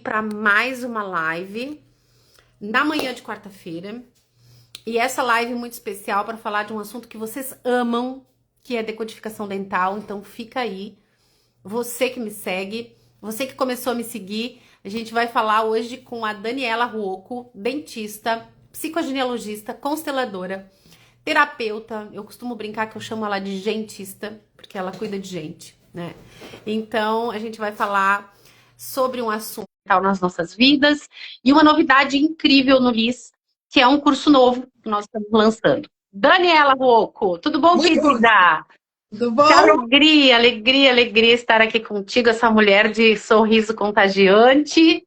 para mais uma live na manhã de quarta-feira. E essa live é muito especial para falar de um assunto que vocês amam, que é decodificação dental. Então fica aí, você que me segue, você que começou a me seguir, a gente vai falar hoje com a Daniela Ruocco, dentista, psicogenealogista, consteladora, terapeuta. Eu costumo brincar que eu chamo ela de gentista, porque ela cuida de gente, né? Então a gente vai falar sobre um assunto nas nossas vidas e uma novidade incrível no LIS, que é um curso novo que nós estamos lançando. Daniela Ruocco, tudo bom, Muito bom. querida? Tudo Que bom? alegria, alegria, alegria estar aqui contigo, essa mulher de sorriso contagiante.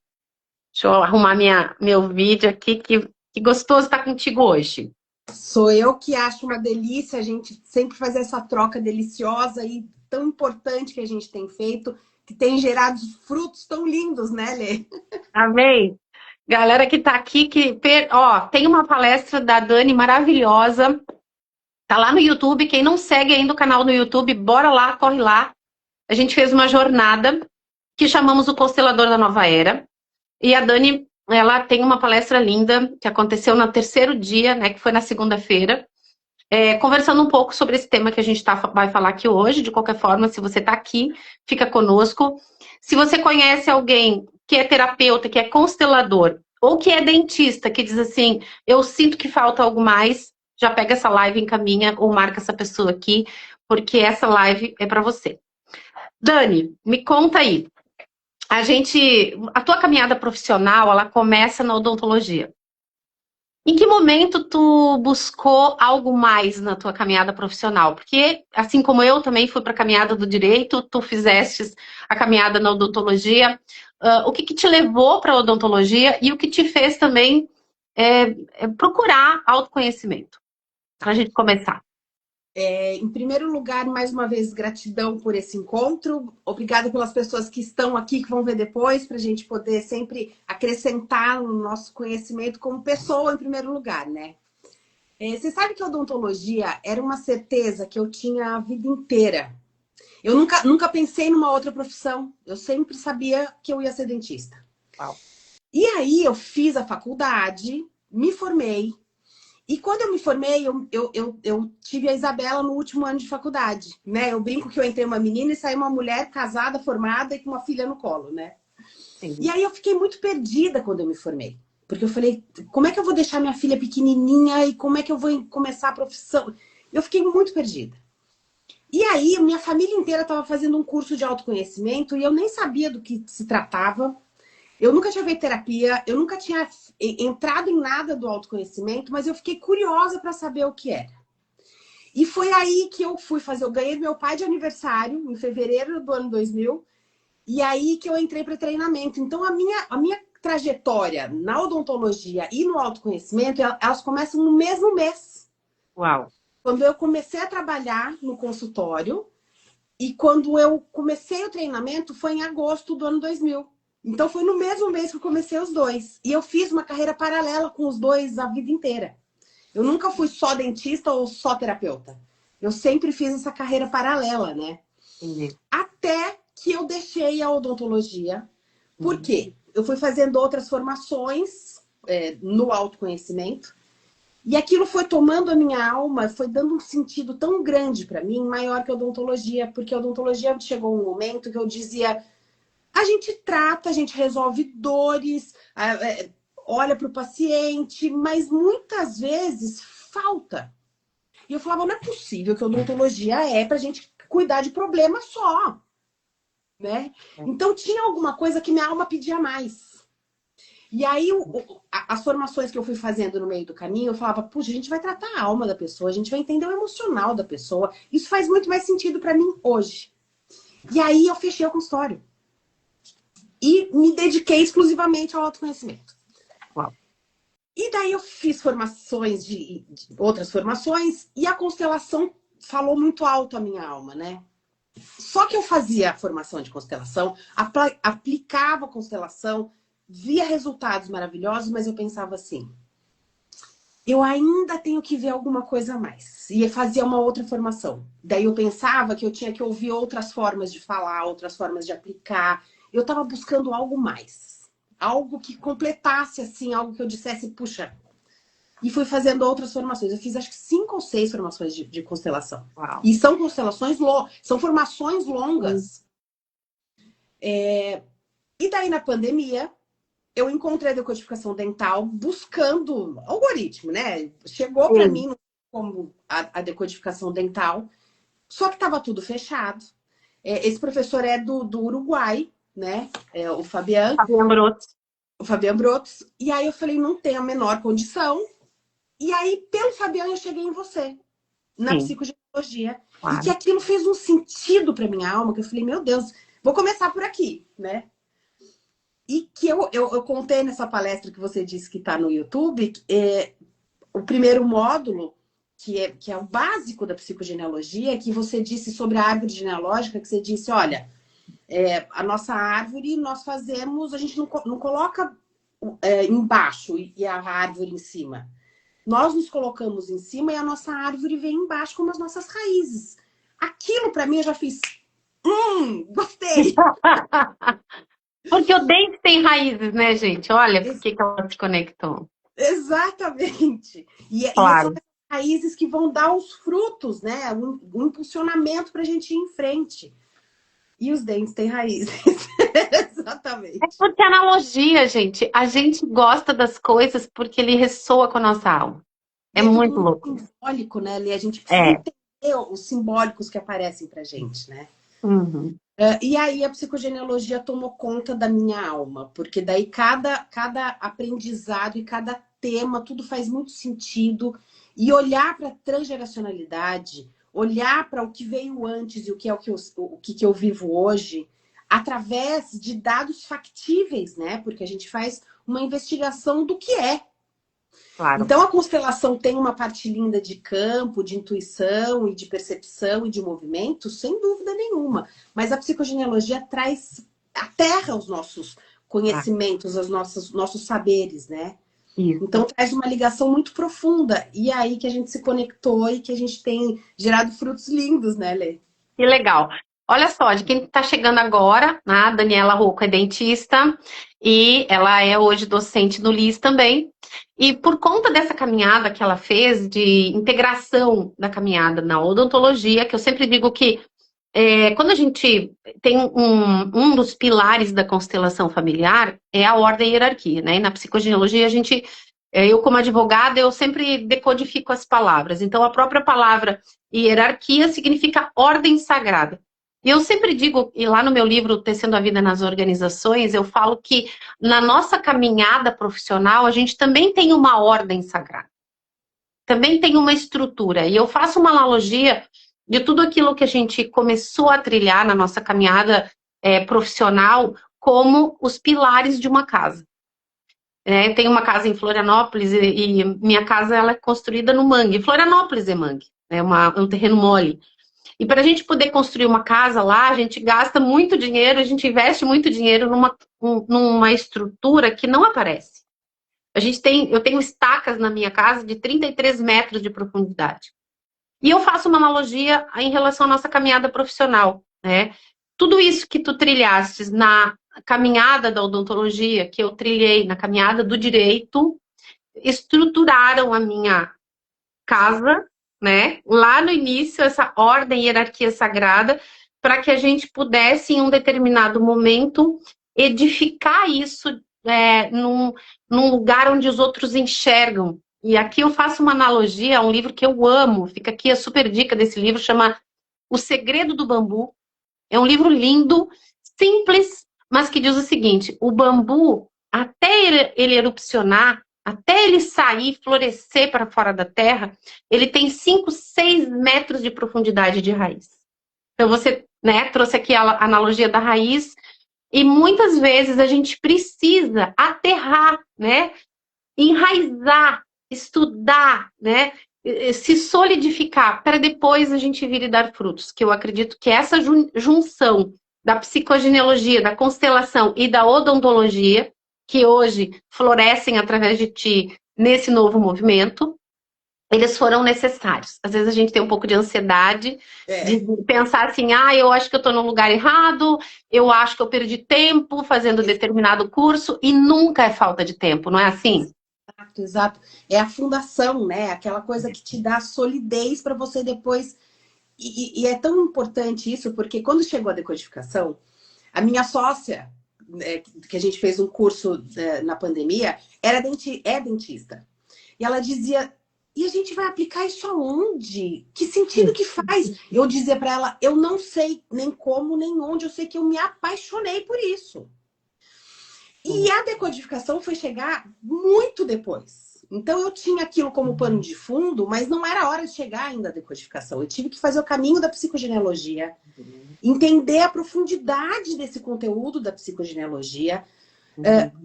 Deixa eu arrumar meu vídeo aqui, que gostoso estar contigo hoje. Sou eu que acho uma delícia a gente sempre fazer essa troca deliciosa e tão importante que a gente tem feito, que tem gerado frutos tão lindos, né, Lê? Amém. Galera que tá aqui, tem uma palestra da Dani maravilhosa. Tá lá no YouTube. Quem não segue ainda o canal no YouTube, bora lá, corre lá. A gente fez uma jornada que chamamos o Constelador da Nova Era. E a Dani, ela tem uma palestra linda que aconteceu no terceiro dia, né? Que foi na segunda-feira. Conversando um pouco sobre esse tema que a gente vai falar aqui hoje. De qualquer forma, se você está aqui, fica conosco. Se você conhece alguém que é terapeuta, que é constelador, ou que é dentista, que diz assim, eu sinto que falta algo mais, já pega essa live, encaminha ou marca essa pessoa aqui, porque essa live é para você. Dani, me conta aí. A tua caminhada profissional, ela começa na odontologia. Em que momento tu buscou algo mais na tua caminhada profissional? Porque, assim como eu também fui para a caminhada do direito, tu fizeste a caminhada na odontologia. O que te levou para a odontologia e o que te fez também procurar autoconhecimento? Para a gente começar. Em primeiro lugar, mais uma vez, gratidão por esse encontro. Obrigada pelas pessoas que estão aqui, que vão ver depois, para a gente poder sempre acrescentar no nosso conhecimento como pessoa, em primeiro lugar, né? Você sabe que a odontologia era uma certeza que eu tinha a vida inteira. Eu nunca pensei numa outra profissão. Eu sempre sabia que eu ia ser dentista. Uau. E aí eu fiz a faculdade, me formei. E quando eu me formei, eu tive a Isabela no último ano de faculdade, né? Eu brinco que eu entrei uma menina e saí uma mulher casada, formada e com uma filha no colo, né? E Sim. aí eu fiquei muito perdida quando eu me formei. Porque eu falei, como é que eu vou deixar minha filha pequenininha e como é que eu vou começar a profissão? Eu fiquei muito perdida. E aí, minha família inteira estava fazendo um curso de autoconhecimento e eu nem sabia do que se tratava. Eu nunca tinha feito terapia, eu nunca tinha entrado em nada do autoconhecimento, mas eu fiquei curiosa para saber o que era. E foi aí que eu fui fazer, eu ganhei meu pai de aniversário, em fevereiro do ano 2000, e aí que eu entrei para treinamento. Então, a minha trajetória na odontologia e no autoconhecimento, elas começam no mesmo mês. Uau. Quando eu comecei a trabalhar no consultório, e quando eu comecei o treinamento foi em agosto do ano 2000. Então foi no mesmo mês que eu comecei os dois. E eu fiz uma carreira paralela com os dois a vida inteira. Eu nunca fui só dentista ou só terapeuta. Eu sempre fiz essa carreira paralela, né? Entendi. Até que eu deixei a odontologia. Por Uhum. quê? Eu fui fazendo outras formações no autoconhecimento. E aquilo foi tomando a minha alma, foi dando um sentido tão grande para mim, maior que a odontologia, porque a odontologia chegou um momento que eu dizia, a gente trata, a gente resolve dores, olha para o paciente, mas muitas vezes falta. E eu falava, não é possível que a odontologia é para a gente cuidar de problema só, né? Então tinha alguma coisa que minha alma pedia mais. E aí, as formações que eu fui fazendo no meio do caminho, eu falava, puxa, a gente vai tratar a alma da pessoa, a gente vai entender o emocional da pessoa. Isso faz muito mais sentido para mim hoje. E aí, eu fechei o consultório. E me dediquei exclusivamente ao autoconhecimento. Uau. E daí, eu fiz formações de outras formações, e a constelação falou muito alto a minha alma, né? Só que eu fazia a formação de constelação, aplicava a constelação, via resultados maravilhosos, mas eu pensava assim, eu ainda tenho que ver alguma coisa a mais. E fazia uma outra formação. Daí eu pensava que eu tinha que ouvir outras formas de falar, outras formas de aplicar. Eu estava buscando algo mais. algo que completasse, assim, algo que eu dissesse, puxa. E fui fazendo outras formações. Eu fiz acho que 5 ou 6 formações de constelação. Uau. E são constelações são formações longas. E daí, na pandemia, eu encontrei a decodificação dental buscando algoritmo, né? Chegou para mim como a decodificação dental, só que estava tudo fechado. Esse professor é do Uruguai, né? O Fabian. Fabian Brotos. O Fabian Brotos. E aí eu falei, não tem a menor condição. E aí, pelo Fabian, eu cheguei em você, na psicogenealogia. Claro. E que aquilo fez um sentido para minha alma, que eu falei, meu Deus, vou começar por aqui, né? E que eu contei nessa palestra que você disse que está no YouTube, o primeiro módulo, que é o básico da psicogenealogia, que você disse sobre a árvore genealógica, que você disse, olha, a nossa árvore nós fazemos, a gente não coloca embaixo e a árvore em cima. Nós nos colocamos em cima e a nossa árvore vem embaixo como as nossas raízes. Aquilo para mim eu já fiz, gostei! Porque o dente tem raízes, né, gente? Olha por que ela se conectou. Exatamente. E claro. são as raízes que vão dar os frutos, né? O impulsionamento para a gente ir em frente. E os dentes têm raízes. Exatamente. É porque analogia, gente. A gente gosta das coisas porque ele ressoa com a nossa alma. É muito louco. Simbólico, né, Lê? A gente precisa entender os simbólicos que aparecem pra gente, né? Uhum. E aí a psicogenealogia tomou conta da minha alma, porque daí cada aprendizado e cada tema, tudo faz muito sentido. E olhar para a transgeracionalidade, olhar para o que veio antes e o que é o que eu vivo hoje, através de dados factíveis, né? Porque a gente faz uma investigação do que é. Claro. Então a constelação tem uma parte linda de campo, de intuição e de percepção e de movimento, sem dúvida nenhuma. Mas a psicogenealogia traz à terra os nossos conhecimentos, os nossos saberes, né? Isso. Então traz uma ligação muito profunda. E é aí que a gente se conectou e que a gente tem gerado frutos lindos, né, Lê? Que legal. Olha só, de quem está chegando agora, a Daniela Rocco é dentista e ela é hoje docente no LIS também. E por conta dessa caminhada que ela fez, de integração da caminhada na odontologia, que eu sempre digo que quando a gente tem um dos pilares da constelação familiar, é a ordem e hierarquia, né? E na psicogenealogia, eu como advogada, eu sempre decodifico as palavras. Então, a própria palavra hierarquia significa ordem sagrada. E eu sempre digo, e lá no meu livro Tecendo a Vida nas Organizações, eu falo que na nossa caminhada profissional, a gente também tem uma ordem sagrada. Também tem uma estrutura. E eu faço uma analogia de tudo aquilo que a gente começou a trilhar na nossa caminhada profissional como os pilares de uma casa. Tem uma casa em Florianópolis e minha casa ela é construída no mangue. Florianópolis é mangue, é um terreno mole. E para a gente poder construir uma casa lá, a gente gasta muito dinheiro, a gente investe muito dinheiro numa estrutura que não aparece. Eu tenho estacas na minha casa de 33 metros de profundidade. E eu faço uma analogia em relação à nossa caminhada profissional, né? Tudo isso que tu trilhaste na caminhada da odontologia, que eu trilhei na caminhada do direito, estruturaram a minha casa, né? Lá no início, essa ordem e hierarquia sagrada, para que a gente pudesse, em um determinado momento, edificar isso num lugar onde os outros enxergam. E aqui eu faço uma analogia a um livro que eu amo, fica aqui a super dica desse livro, chama O Segredo do Bambu. É um livro lindo, simples, mas que diz o seguinte: o bambu, até ele erupcionar, até ele sair, florescer para fora da terra, ele tem 5, 6 metros de profundidade de raiz. Então você, né, trouxe aqui a analogia da raiz, e muitas vezes a gente precisa aterrar, né, enraizar, estudar, né, se solidificar, para depois a gente vir e dar frutos. Que eu acredito que essa junção da psicogenealogia, da constelação e da odontologia, que hoje florescem através de ti nesse novo movimento, eles foram necessários. Às vezes a gente tem um pouco de ansiedade, de É, pensar assim, eu acho que eu estou no lugar errado, eu acho que eu perdi tempo fazendo determinado curso, e nunca é falta de tempo, não é assim? exato, exato. É a fundação, né? Aquela coisa que te dá solidez para você depois. E é tão importante isso, porque quando chegou a decodificação, a minha sócia, que a gente fez um curso na pandemia, é dentista. E ela dizia, e a gente vai aplicar isso aonde? Que sentido que faz? Eu dizia para ela, eu não sei nem como, nem onde, eu sei que eu me apaixonei por isso. E a decodificação foi chegar muito depois. Então eu tinha aquilo como pano de fundo, mas não era hora de chegar ainda à decodificação. Eu tive que fazer o caminho da psicogenealogia, entender a profundidade desse conteúdo da psicogenealogia,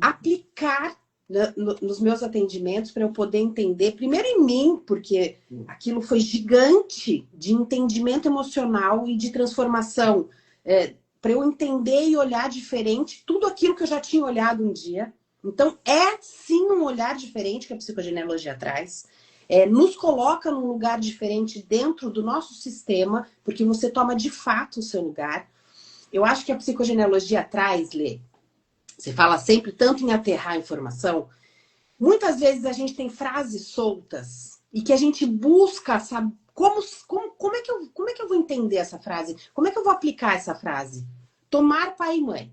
aplicar nos meus atendimentos para eu poder entender, primeiro em mim, porque aquilo foi gigante de entendimento emocional e de transformação, para eu entender e olhar diferente tudo aquilo que eu já tinha olhado um dia. Então, é sim um olhar diferente que a psicogenealogia traz. Nos coloca num lugar diferente dentro do nosso sistema, porque você toma de fato o seu lugar. Eu acho que a psicogenealogia traz, Lê, você fala sempre tanto em aterrar a informação. Muitas vezes a gente tem frases soltas e que a gente busca, sabe, como é que eu vou entender essa frase? Como é que eu vou aplicar essa frase? Tomar pai e mãe.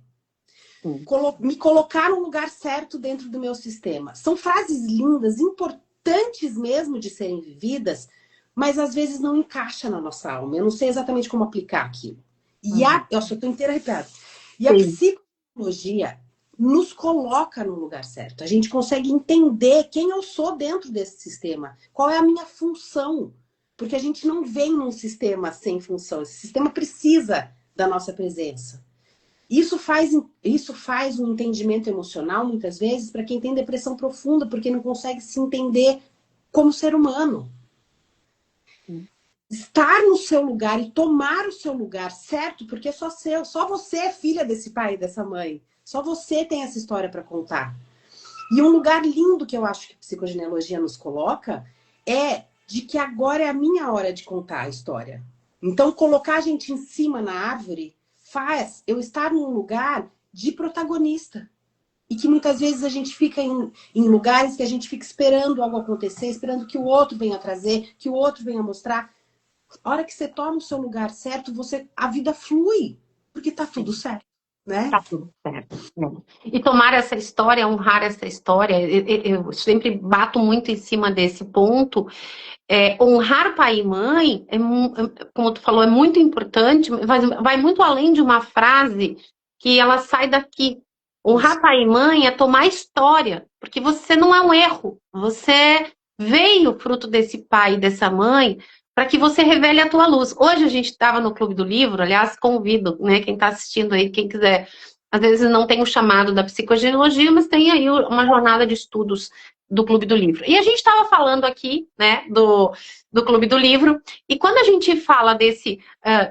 Me colocar no lugar certo dentro do meu sistema. São frases lindas, importantes mesmo de serem vividas, mas às vezes não encaixa na nossa alma. Eu não sei exatamente como aplicar aquilo. Eu só estou inteira arrepiada. E a Sim. psicologia nos coloca no lugar certo. A gente consegue entender quem eu sou dentro desse sistema. Qual é a minha função. Porque a gente não vem num sistema sem função. Esse sistema precisa da nossa presença. Isso faz um entendimento emocional, muitas vezes, para quem tem depressão profunda, porque não consegue se entender como ser humano. Estar no seu lugar e tomar o seu lugar, certo? Porque só você é filha desse pai e dessa mãe. Só você tem essa história para contar. E um lugar lindo que eu acho que a psicogenealogia nos coloca é de que agora é a minha hora de contar a história. Então, colocar a gente em cima na árvore faz eu estar num lugar de protagonista. E que muitas vezes a gente fica em lugares que a gente fica esperando algo acontecer, esperando que o outro venha trazer, que o outro venha mostrar. A hora que você toma o seu lugar certo, a vida flui, porque tá tudo certo, né? Tá tudo certo. E tomar essa história, honrar essa história, eu sempre bato muito em cima desse ponto. Honrar pai e mãe, como tu falou, é muito importante, vai muito além de uma frase que ela sai daqui. Honrar Isso. pai e mãe é tomar história, porque você não é um erro, você veio fruto desse pai e dessa mãe para que você revele a tua luz. Hoje a gente estava no Clube do Livro, aliás, convido, né, quem está assistindo aí, quem quiser, às vezes não tem o chamado da psicogenealogia, mas tem aí uma jornada de estudos do Clube do Livro. E a gente estava falando aqui, né, do Clube do Livro, e quando a gente fala desse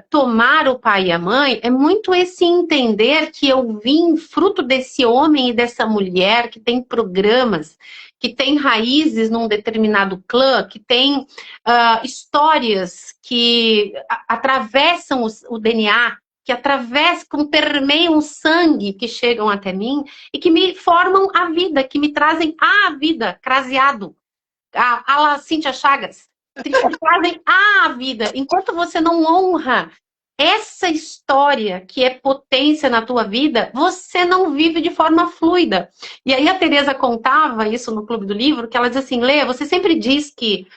tomar o pai e a mãe, é muito esse entender que eu vim fruto desse homem e dessa mulher que tem programas, que tem raízes num determinado clã, que tem histórias que atravessam o DNA, que atravessam, permeiam o sangue, que chegam até mim e que me formam a vida, que me trazem a vida, craseado, a la Cíntia Chagas, que trazem a vida. Enquanto você não honra essa história que é potência na tua vida, você não vive de forma fluida. E aí a Tereza contava isso no Clube do Livro, que ela diz assim, Lê, você sempre diz que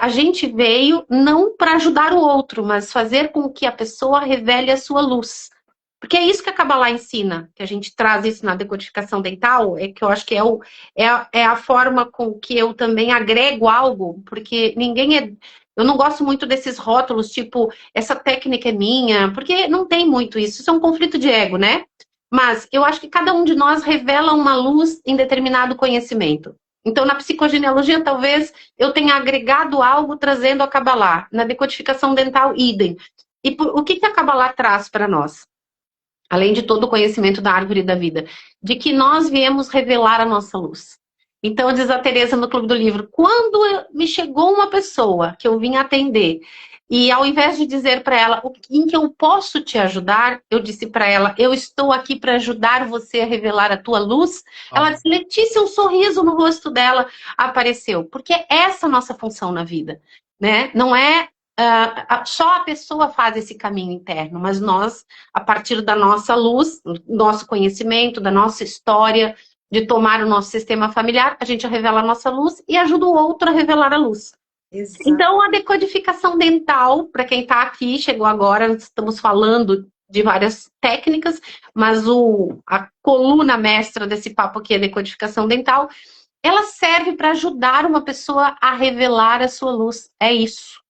a gente veio não para ajudar o outro, mas fazer com que a pessoa revele a sua luz. Porque é isso que a Kabbalah ensina, que a gente traz isso na decodificação dental, que eu acho que é a forma com que eu também agrego algo, porque eu não gosto muito desses rótulos, tipo, essa técnica é minha, porque não tem muito isso, isso é um conflito de ego, né? Mas eu acho que cada um de nós revela uma luz em determinado conhecimento. Então, na psicogenealogia, talvez eu tenha agregado algo trazendo a Kabbalah. Na decodificação dental, idem. E o que a Kabbalah traz para nós? Além de todo o conhecimento da árvore da vida, de que nós viemos revelar a nossa luz. Então, diz a Tereza no Clube do Livro, quando me chegou uma pessoa que eu vim atender, e ao invés de dizer para ela em que eu posso te ajudar, eu disse para ela, eu estou aqui para ajudar você a revelar a tua luz. Ela disse, Letícia, um sorriso no rosto dela apareceu, porque essa é a nossa função na vida, né? Não é só a pessoa faz esse caminho interno, mas nós, a partir da nossa luz, nosso conhecimento, da nossa história, de tomar o nosso sistema familiar, a gente revela a nossa luz e ajuda o outro a revelar a luz. Exato. Então, a decodificação dental, para quem está aqui, chegou agora, estamos falando de várias técnicas, mas a coluna mestra desse papo aqui é a decodificação dental, ela serve para ajudar uma pessoa a revelar a sua luz. É isso.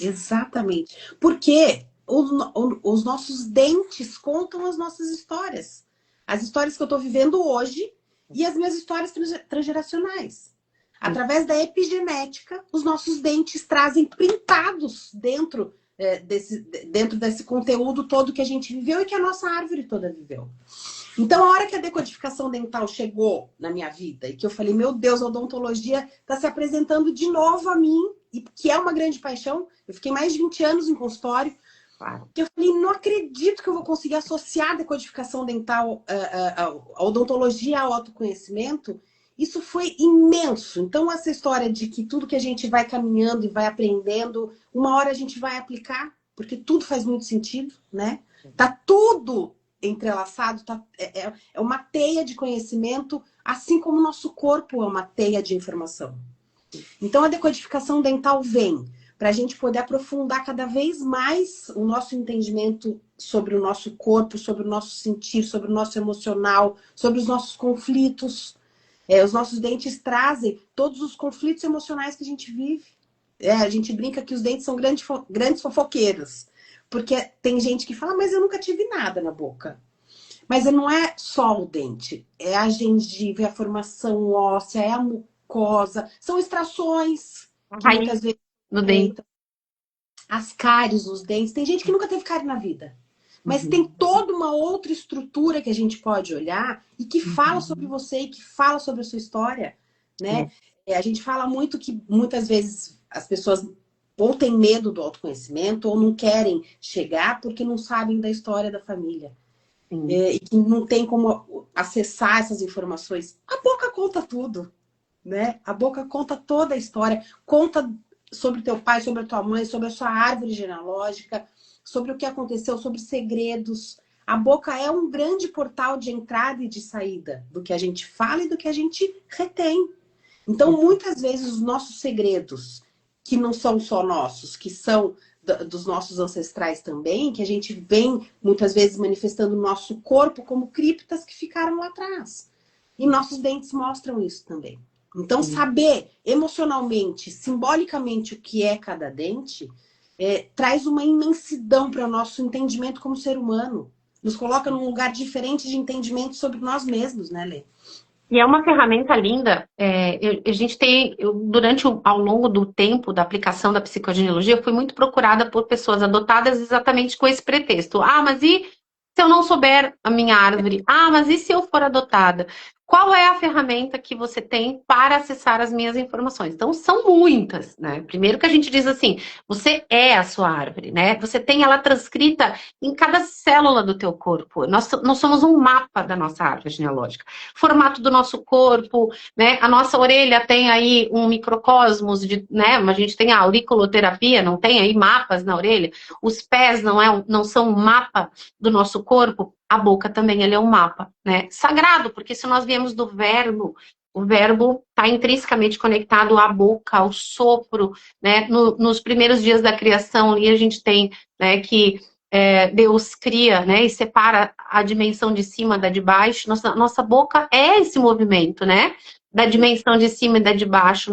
Exatamente. Porque os nossos dentes contam as nossas histórias. As histórias que eu estou vivendo hoje e as minhas histórias transgeracionais. Através da epigenética, os nossos dentes trazem printados dentro desse conteúdo todo que a gente viveu e que a nossa árvore toda viveu. Então, a hora que a decodificação dental chegou na minha vida e que eu falei, meu Deus, a odontologia está se apresentando de novo a mim, e que é uma grande paixão. Eu fiquei mais de 20 anos em consultório. Eu falei, não acredito que eu vou conseguir associar a decodificação dental, a odontologia ao autoconhecimento. Isso foi imenso. Então, essa história de que tudo que a gente vai caminhando e vai aprendendo, uma hora a gente vai aplicar, porque tudo faz muito sentido, né? Tá tudo entrelaçado, é uma teia de conhecimento, assim como o nosso corpo é uma teia de informação. Então, a decodificação dental vem para a gente poder aprofundar cada vez mais o nosso entendimento sobre o nosso corpo, sobre o nosso sentir, sobre o nosso emocional, sobre os nossos conflitos. Os nossos dentes trazem todos os conflitos emocionais que a gente vive. A gente brinca que os dentes são grandes fofoqueiros. Porque tem gente que fala, mas eu nunca tive nada na boca. Mas não é só o dente. É a gengiva, é a formação óssea, é a mucosa. São extrações que muitas vezes no dente. As cáries nos dentes. Tem gente que nunca teve cárie na vida. Mas tem toda uma outra estrutura que a gente pode olhar e que fala sobre você e que fala sobre a sua história, né? A gente fala muito que muitas vezes as pessoas ou têm medo do autoconhecimento ou não querem chegar porque não sabem da história da família. E que não tem como acessar essas informações. A boca conta tudo, né? A boca conta toda a história. Conta sobre teu pai, sobre a tua mãe, sobre a sua árvore genealógica, sobre o que aconteceu, sobre segredos. A boca é um grande portal de entrada e de saída do que a gente fala e do que a gente retém. Então, muitas vezes, os nossos segredos, que não são só nossos, que são dos nossos ancestrais também, que a gente vem, muitas vezes, manifestando no nosso corpo como criptas que ficaram lá atrás. E nossos dentes mostram isso também. Então, saber emocionalmente, simbolicamente, o que é cada dente... traz uma imensidão para o nosso entendimento como ser humano. Nos coloca num lugar diferente de entendimento sobre nós mesmos, né, Lê? E é uma ferramenta linda. A gente tem, ao longo do tempo da aplicação da psicogenealogia, eu fui muito procurada por pessoas adotadas exatamente com esse pretexto. Ah, mas e se eu não souber a minha árvore? Ah, mas e se eu for adotada? Qual é a ferramenta que você tem para acessar as minhas informações? Então, são muitas, né? Primeiro que a gente diz assim, você é a sua árvore, né? Você tem ela transcrita em cada célula do teu corpo. Nós somos um mapa da nossa árvore genealógica. Formato do nosso corpo, né? A nossa orelha tem aí um microcosmos, né? A gente tem a auriculoterapia, não tem aí mapas na orelha. Os pés não são um mapa do nosso corpo. A boca também ele é um mapa, né? Sagrado, porque se nós viemos do verbo, o verbo está intrinsecamente conectado à boca, ao sopro, né? Nos primeiros dias da criação, ali a gente tem, né, que Deus cria, né, e separa a dimensão de cima da de baixo. Nossa boca é esse movimento, né? Da dimensão de cima e da de baixo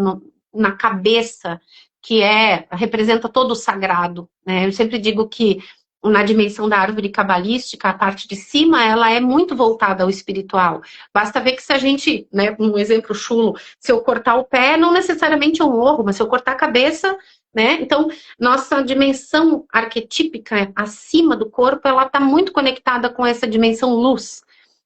na cabeça, que representa todo o sagrado, né? Eu sempre digo que na dimensão da árvore cabalística, a parte de cima, ela é muito voltada ao espiritual. Basta ver que se a gente, né, um exemplo chulo, se eu cortar o pé, não necessariamente é um morro, mas se eu cortar a cabeça, né? Então, nossa dimensão arquetípica acima do corpo, ela está muito conectada com essa dimensão luz.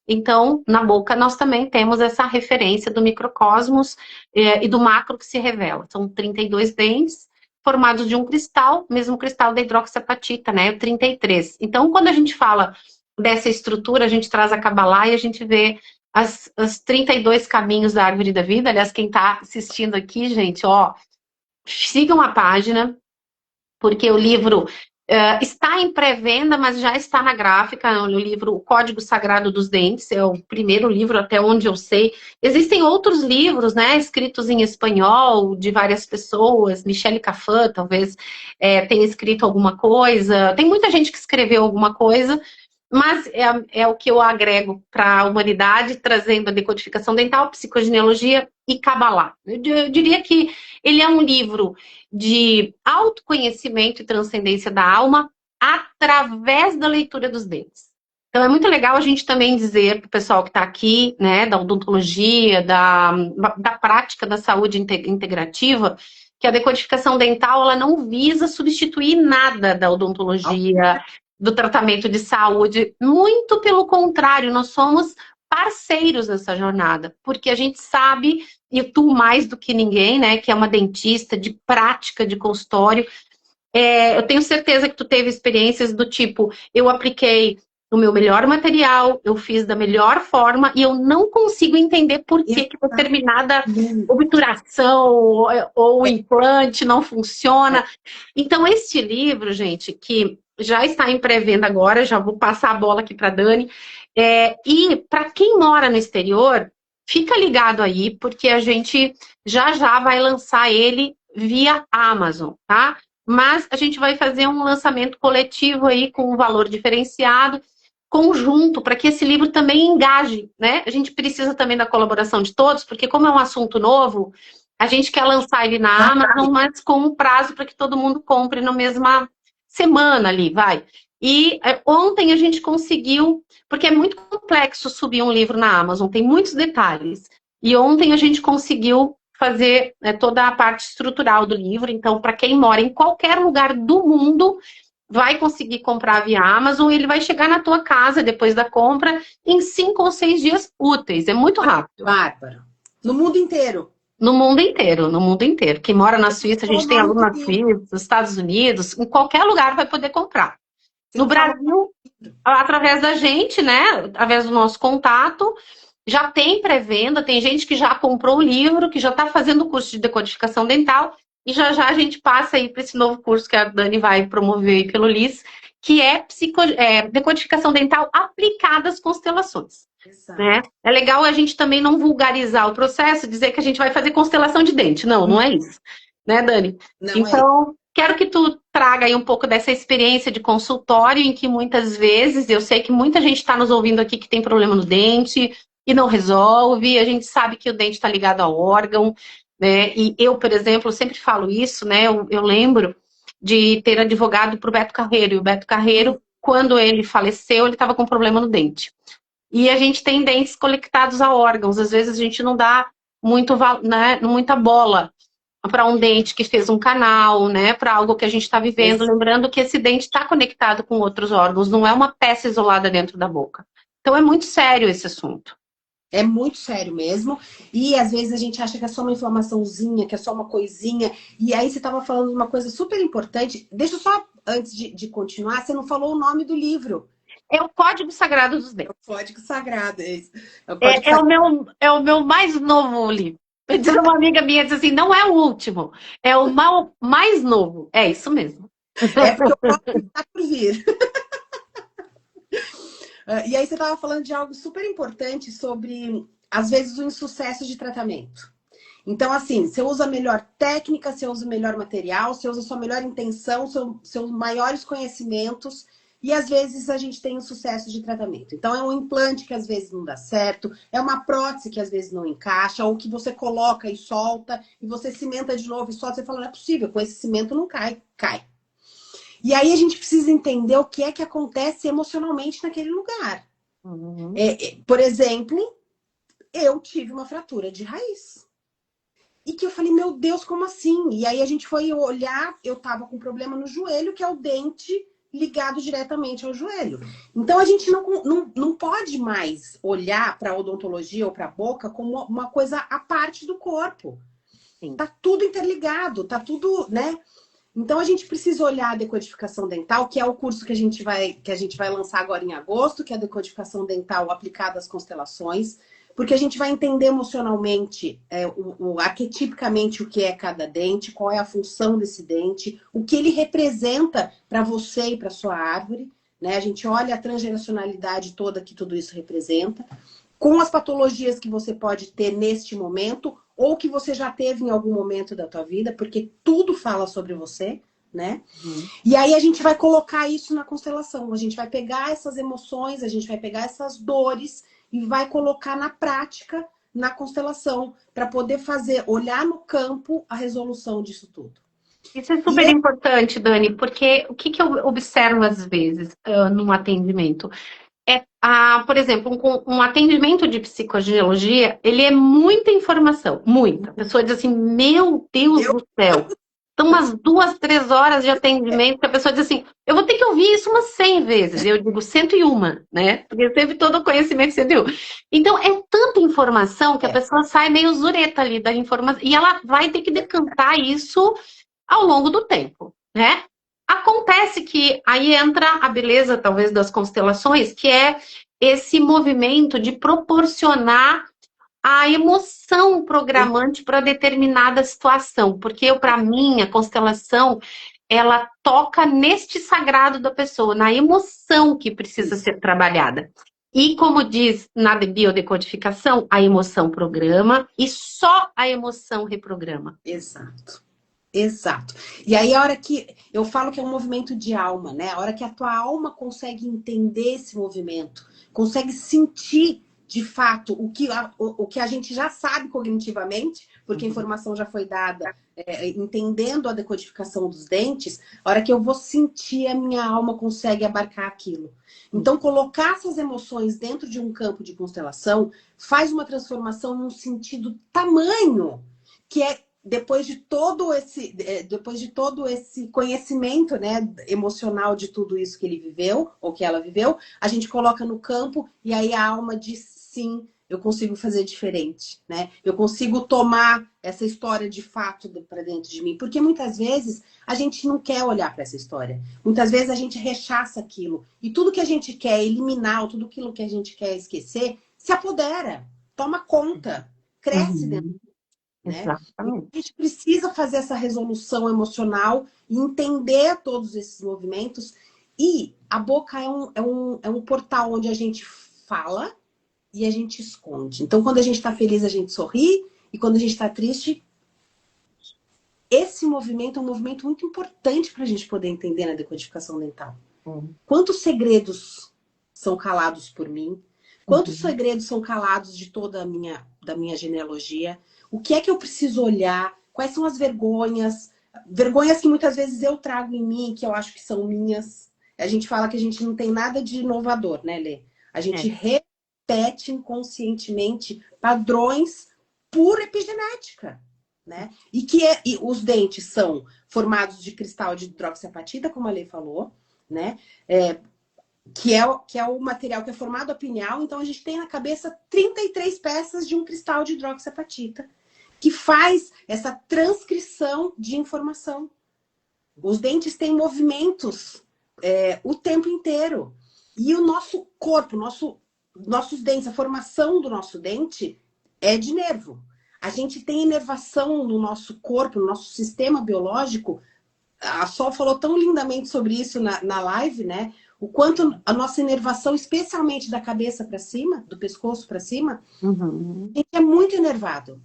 Então, na boca, nós também temos essa referência do microcosmos e do macro que se revela. São 32 dentes formados de um cristal, mesmo cristal da hidroxiapatita, né? O 33. Então, quando a gente fala dessa estrutura, a gente traz a Kabbalah e a gente vê os 32 caminhos da árvore da vida. Aliás, quem está assistindo aqui, gente, ó, sigam a página, porque o livro está em pré-venda, mas já está na gráfica. O livro O Código Sagrado dos Dentes é o primeiro livro, até onde eu sei. Existem outros livros, né, escritos em espanhol, de várias pessoas. Michele Cafã, talvez, tenha escrito alguma coisa. Tem muita gente que escreveu alguma coisa, mas é o que eu agrego para a humanidade, trazendo a decodificação dental, psicogenealogia e Kabbalah. Eu diria que ele é um livro de autoconhecimento e transcendência da alma através da leitura dos dentes. Então é muito legal a gente também dizer para o pessoal que está aqui, né, da odontologia, da prática da saúde integrativa, que a decodificação dental ela não visa substituir nada da odontologia, do tratamento de saúde. Muito pelo contrário, nós somos parceiros nessa jornada, porque a gente sabe, e tu mais do que ninguém, né, que é uma dentista de prática de consultório, eu tenho certeza que tu teve experiências do tipo, eu apliquei o meu melhor material, eu fiz da melhor forma e eu não consigo entender por que determinada obturação ou implante não funciona. Então, este livro, gente, que já está em pré-venda agora, já vou passar a bola aqui para a Dani. E para quem mora no exterior, fica ligado aí, porque a gente já vai lançar ele via Amazon, tá? Mas a gente vai fazer um lançamento coletivo aí com um valor diferenciado, conjunto, para que esse livro também engaje, né? A gente precisa também da colaboração de todos, porque como é um assunto novo, a gente quer lançar ele na Amazon, mas com um prazo para que todo mundo compre na mesma semana ali, vai. E ontem a gente conseguiu, porque é muito complexo subir um livro na Amazon, tem muitos detalhes. E ontem a gente conseguiu fazer toda a parte estrutural do livro. Então, para quem mora em qualquer lugar do mundo, vai conseguir comprar via Amazon e ele vai chegar na tua casa depois da compra em 5 ou 6 dias úteis. É muito rápido. Bárbara. No mundo inteiro. No mundo inteiro, no mundo inteiro. Quem mora na Suíça, a gente tem aluno na Suíça, nos Estados Unidos, em qualquer lugar vai poder comprar. No Brasil, através da gente, né? Através do nosso contato, já tem pré-venda, tem gente que já comprou o livro, que já está fazendo o curso de decodificação dental, e já a gente passa aí para esse novo curso que a Dani vai promover aí pelo LIS, que é decodificação dental aplicada às constelações. Né? É legal a gente também não vulgarizar o processo, dizer que a gente vai fazer constelação de dente. Não, não é isso. Né, Dani? Não então, quero que tu traga aí um pouco dessa experiência de consultório, em que muitas vezes, eu sei que muita gente está nos ouvindo aqui que tem problema no dente e não resolve, a gente sabe que o dente está ligado ao órgão, né? E eu, por exemplo, sempre falo isso, né? Eu lembro de ter advogado para o Beto Carreiro, e o Beto Carreiro, quando ele faleceu, ele estava com problema no dente. E a gente tem dentes conectados a órgãos. Às vezes a gente não dá né, muita bola para um dente que fez um canal, né, para algo que a gente está vivendo. Lembrando que esse dente está conectado com outros órgãos, não é uma peça isolada dentro da boca. Então é muito sério esse assunto. É muito sério mesmo. E às vezes a gente acha que é só uma inflamaçãozinha, que é só uma coisinha. E aí você estava falando de uma coisa super importante. Deixa eu só, antes de continuar, você não falou o nome do livro. É o Código Sagrado dos Dentes. É o Código Sagrado, é isso. É o meu mais novo livro. Diz uma amiga minha, diz assim, não é o último, é o mais novo. É isso mesmo. É porque o próximo está por vir. E aí você estava falando de algo super importante sobre, às vezes, o insucesso de tratamento. Então, assim, você usa a melhor técnica, você usa o melhor material, você usa a sua melhor intenção, seus maiores conhecimentos, e às vezes a gente tem um sucesso de tratamento. Então, é um implante que às vezes não dá certo, é uma prótese que às vezes não encaixa, ou que você coloca e solta, e você cimenta de novo e solta, você fala, não é possível, com esse cimento não cai, cai. E aí a gente precisa entender o que é que acontece emocionalmente naquele lugar. Uhum. Por exemplo, eu tive uma fratura de raiz. E que eu falei, meu Deus, como assim? E aí a gente foi olhar, eu tava com problema no joelho, que é o dente ligado diretamente ao joelho. Então, a gente não pode mais olhar para a odontologia ou para a boca como uma coisa à parte do corpo. Sim. Tá tudo interligado, tá tudo, né? Então, a gente precisa olhar a decodificação dental, que é o curso que a gente vai lançar agora em agosto, que é a decodificação dental aplicada às constelações, porque a gente vai entender emocionalmente, arquetipicamente, o que é cada dente, qual é a função desse dente, o que ele representa para você e para sua árvore, né? A gente olha a transgeracionalidade toda que tudo isso representa, com as patologias que você pode ter neste momento, ou que você já teve em algum momento da tua vida, porque tudo fala sobre você, né? E aí a gente vai colocar isso na constelação. A gente vai pegar essas emoções, a gente vai pegar essas dores e vai colocar na prática, na constelação, para poder olhar no campo a resolução disso tudo. Isso é super importante, Dani, porque o que eu observo às vezes num atendimento? Por exemplo, um atendimento de psicogeologia, ele é muita informação, muita. A pessoa diz assim, meu Deus do céu, são umas 2, 3 horas de atendimento, que a pessoa diz assim, eu vou ter que ouvir isso umas 100 vezes. Eu digo 101, né? Porque teve todo o conhecimento 101. Então, é tanta informação que a pessoa sai meio zureta ali da informação, e ela vai ter que decantar isso ao longo do tempo, né? Acontece que aí entra a beleza, talvez, das constelações, que é esse movimento de proporcionar a emoção programante para determinada situação. Porque, para mim, a constelação, ela toca neste sagrado da pessoa, na emoção que precisa ser trabalhada. E, como diz na biodecodificação, a emoção programa e só a emoção reprograma. Exato. Exato. E aí, a hora que eu falo que é um movimento de alma, né? A hora que a tua alma consegue entender esse movimento, consegue sentir de fato o que a gente já sabe cognitivamente, porque a informação já foi dada, entendendo a decodificação dos dentes, a hora que eu vou sentir, a minha alma consegue abarcar aquilo. Então, colocar essas emoções dentro de um campo de constelação faz uma transformação num sentido tamanho, que é depois de todo esse conhecimento, né, emocional de tudo isso que ele viveu, ou que ela viveu, a gente coloca no campo e aí a alma diz sim, eu consigo fazer diferente, né? Eu consigo tomar essa história de fato para dentro de mim, porque muitas vezes a gente não quer olhar para essa história. Muitas vezes a gente rechaça aquilo e tudo que a gente quer eliminar, ou tudo aquilo que a gente quer esquecer, se apodera, toma conta, cresce dentro. Né? Exatamente. A gente precisa fazer essa resolução emocional e entender todos esses movimentos. E a boca é um portal onde a gente fala e a gente esconde. Então, quando a gente está feliz, a gente sorri. E quando a gente está triste, esse movimento é um movimento muito importante para a gente poder entender na decodificação dental. Quantos segredos são calados por mim? Quantos segredos são calados de toda da minha genealogia? O que é que eu preciso olhar? Quais são as vergonhas? Vergonhas que muitas vezes eu trago em mim, que eu acho que são minhas. A gente fala que a gente não tem nada de inovador, né, Lê? A gente repete inconscientemente padrões por epigenética, né? E os dentes são formados de cristal de hidroxiapatita, como a Lê falou, né? Que é o material que é formado a pineal. Então, a gente tem na cabeça 33 peças de um cristal de hidroxiapatita, que faz essa transcrição de informação. Os dentes têm movimentos o tempo inteiro. E o nosso corpo, nossos dentes, a formação do nosso dente é de nervo. A gente tem inervação no nosso corpo, no nosso sistema biológico. A Sol falou tão lindamente sobre isso na live, né? O quanto a nossa inervação, especialmente da cabeça para cima, do pescoço para cima, a gente é muito enervado.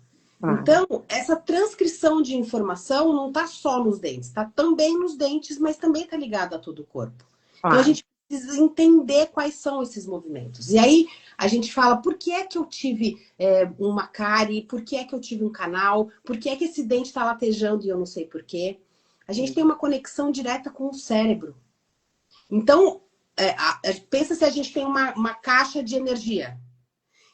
Então, essa transcrição de informação não está só nos dentes, está também nos dentes, mas também está ligado a todo o corpo. Então, a gente precisa entender quais são esses movimentos. E aí, a gente fala, por que é que eu tive uma cárie? Por que é que eu tive um canal? Por que é que esse dente está latejando e eu não sei por quê? A gente tem uma conexão direta com o cérebro. Então, pensa se a gente tem uma caixa de energia.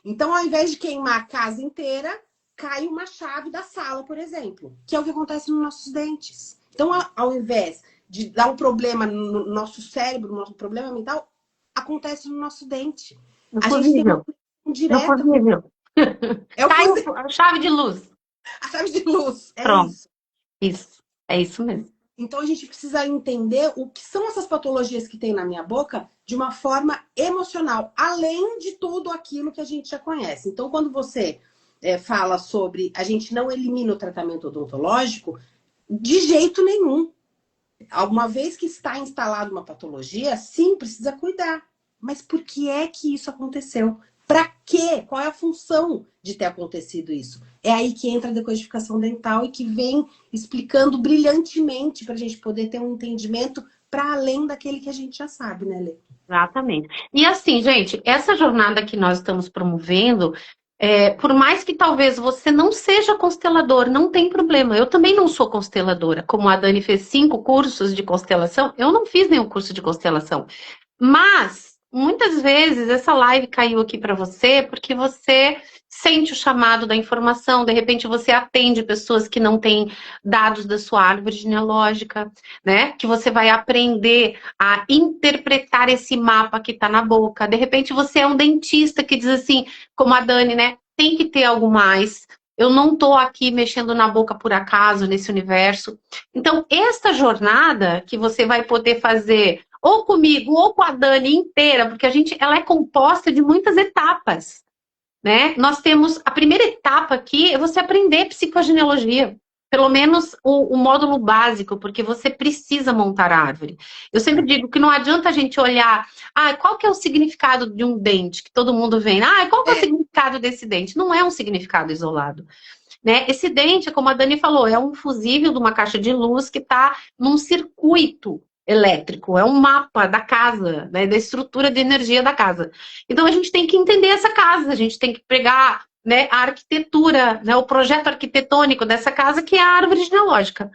Então, ao invés de queimar a casa inteira, cai uma chave da sala, por exemplo, que é o que acontece nos nossos dentes. Então, ao invés de dar um problema no nosso cérebro, no nosso problema mental, acontece no nosso dente. No A gente tem uma fusível. conexão No direta. fusível. É o Caiu fusível, a chave de luz. a chave de luz. É Pronto. isso. Isso. É isso mesmo. Então a gente precisa entender o que são essas patologias que tem na minha boca de uma forma emocional, além de tudo aquilo que a gente já conhece. Então, quando você fala sobre a gente não elimina o tratamento odontológico, de jeito nenhum. Alguma vez que está instalada uma patologia, sim, precisa cuidar. Mas por que é que isso aconteceu? Para quê? Qual é a função de ter acontecido isso? É aí que entra a decodificação dental e que vem explicando brilhantemente para a gente poder ter um entendimento para além daquele que a gente já sabe, né, Lê? Exatamente. E assim, gente, essa jornada que nós estamos promovendo, por mais que talvez você não seja constelador, não tem problema. Eu também não sou consteladora. Como a Dani fez 5 cursos de constelação, eu não fiz nenhum curso de constelação. Mas, muitas vezes, essa live caiu aqui para você porque você sente o chamado da informação, de repente você atende pessoas que não têm dados da sua árvore genealógica, né? Que você vai aprender a interpretar esse mapa que está na boca. De repente você é um dentista que diz assim, como a Dani, né? Tem que ter algo mais. Eu não estou aqui mexendo na boca por acaso nesse universo. Então, esta jornada que você vai poder fazer ou comigo, ou com a Dani inteira, porque ela é composta de muitas etapas, né? Nós temos, a primeira etapa aqui é você aprender psicogenealogia, pelo menos o módulo básico, porque você precisa montar a árvore. Eu sempre digo que não adianta a gente olhar, qual que é o significado de um dente, que todo mundo vem, qual que é o significado desse dente? Não é um significado isolado. Né? Esse dente, como a Dani falou, é um fusível de uma caixa de luz que está num circuito elétrico, é um mapa da casa, né, da estrutura de energia da casa. Então a gente tem que entender essa casa, a gente tem que pegar, né, a arquitetura, né, o projeto arquitetônico dessa casa, que é a árvore genealógica.